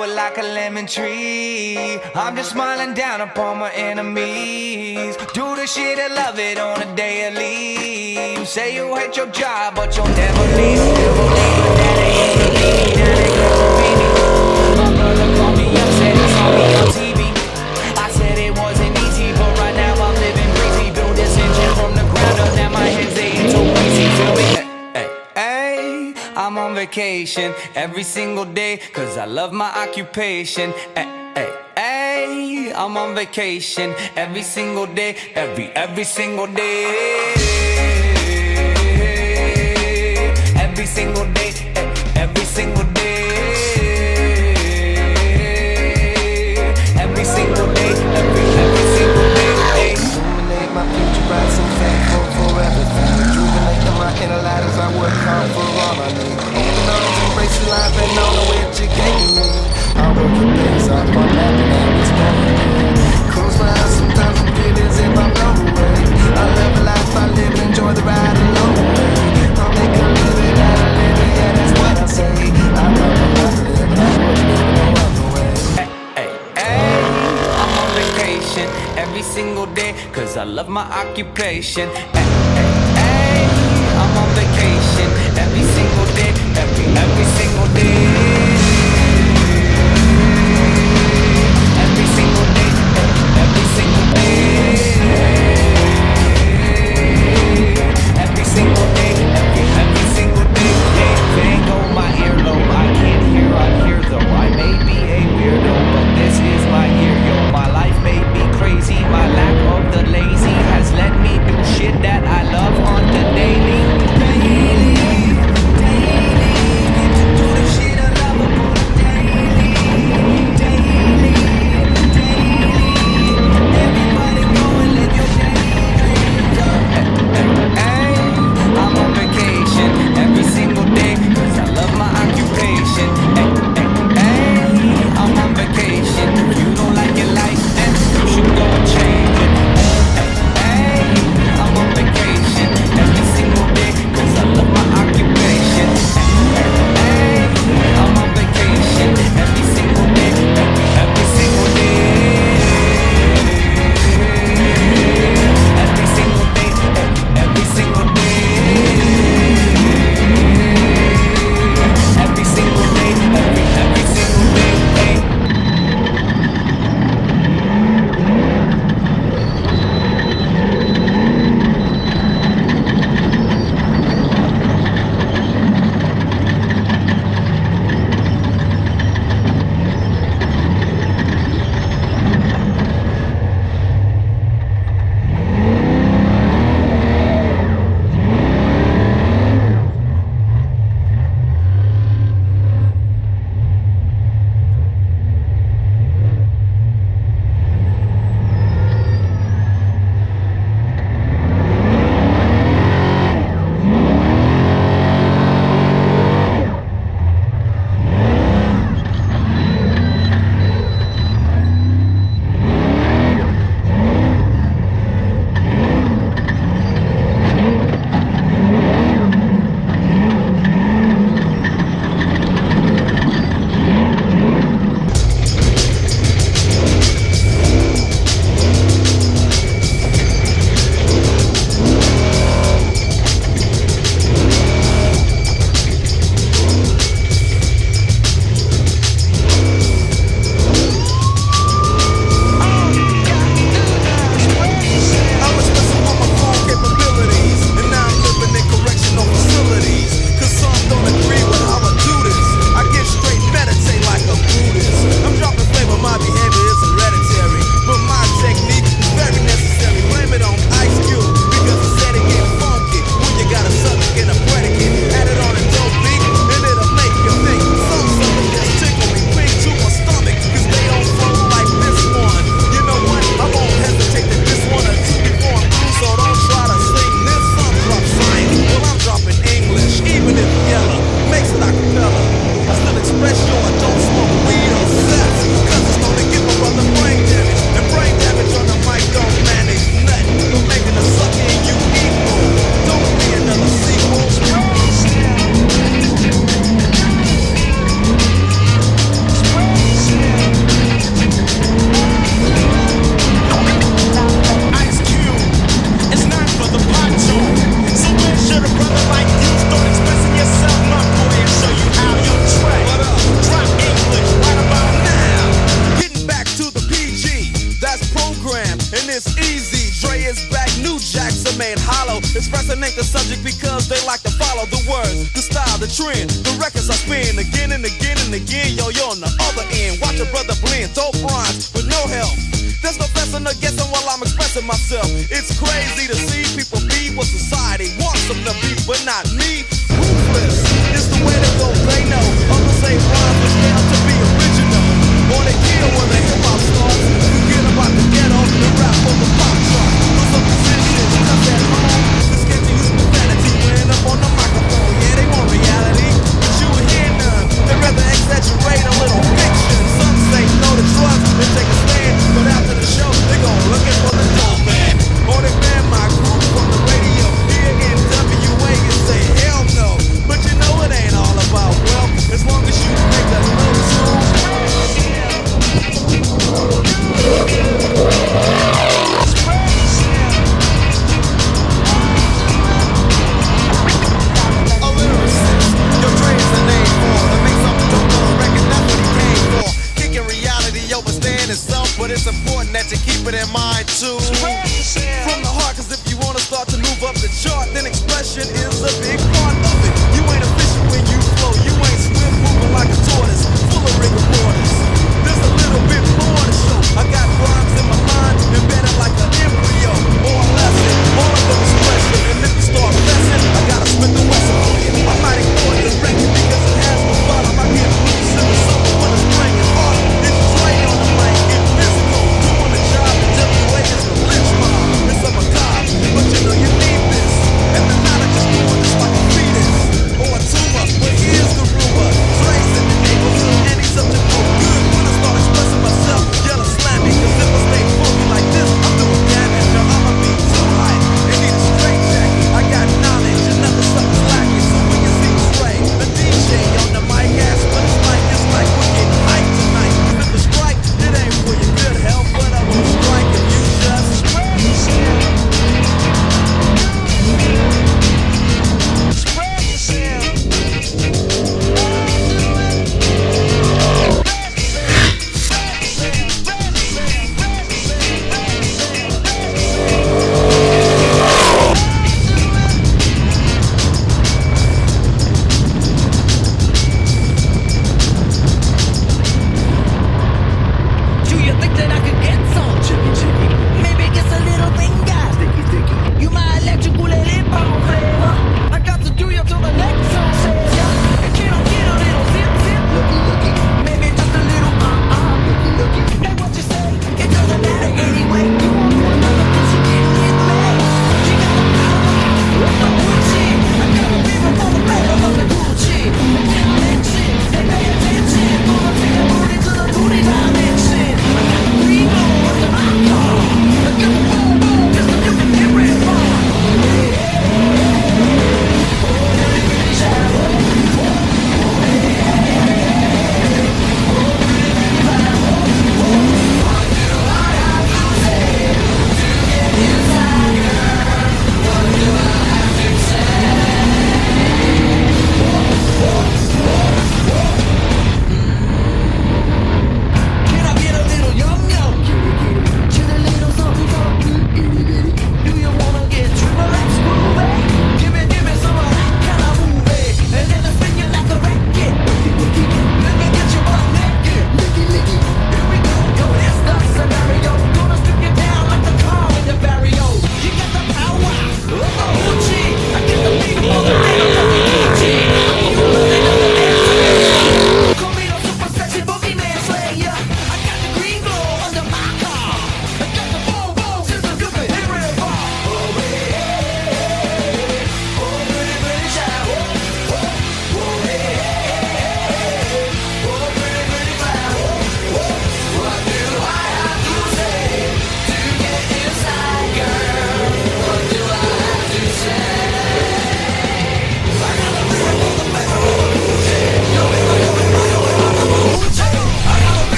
sour like a lemon tree. I'm just smiling down upon my enemies. Do the shit and love it on a daily. You say you hate your job, but you'll never leave. Still believe, but that ain't gonna be me. Now they gonna be me. My brother called me up, said he saw me on TV. I said it wasn't easy, but right now I'm living breezy. Build this engine from the ground up, now my hands they ain't so easy. Feel me? Hey, I'm on vacation every single day, cause I love my occupation. Hey, I'm on vacation every single day, every single day. Every single day, every single day. Every single day, every single day. Illuminate my future bright, so thankful for everything. Rejuvenate my inner light as I work hard for all I need. Open arms, embrace your life and know the way that you gave me. I work for days off, I'm happy now, it's morning. Close my eyes, sometimes I feel as if I'm blown away. I live a life I live and enjoy the ride along the way. I'll make a living out of living, yeah, that's what I say. I love my life, and I wouldn't live no other way. I'm on vacation every single day, cause I love my occupation. I'm on vacation every single day, every single day. Every single day, every single day. Every single day, every single day. Bang on my earlobe, I can't hear, I hear though. I may be a weirdo, but this is my year, yo. My life may be crazy, my lack of the lazy has let me do shit that I follow the words, the style, the trend, the records I spin again and again and again. Yo, you're on the other end. Watch a brother blend, dope rhymes with no help. There's no guessing or guessing while I'm expressing myself. It's crazy to see people be what society wants them to be, but not me.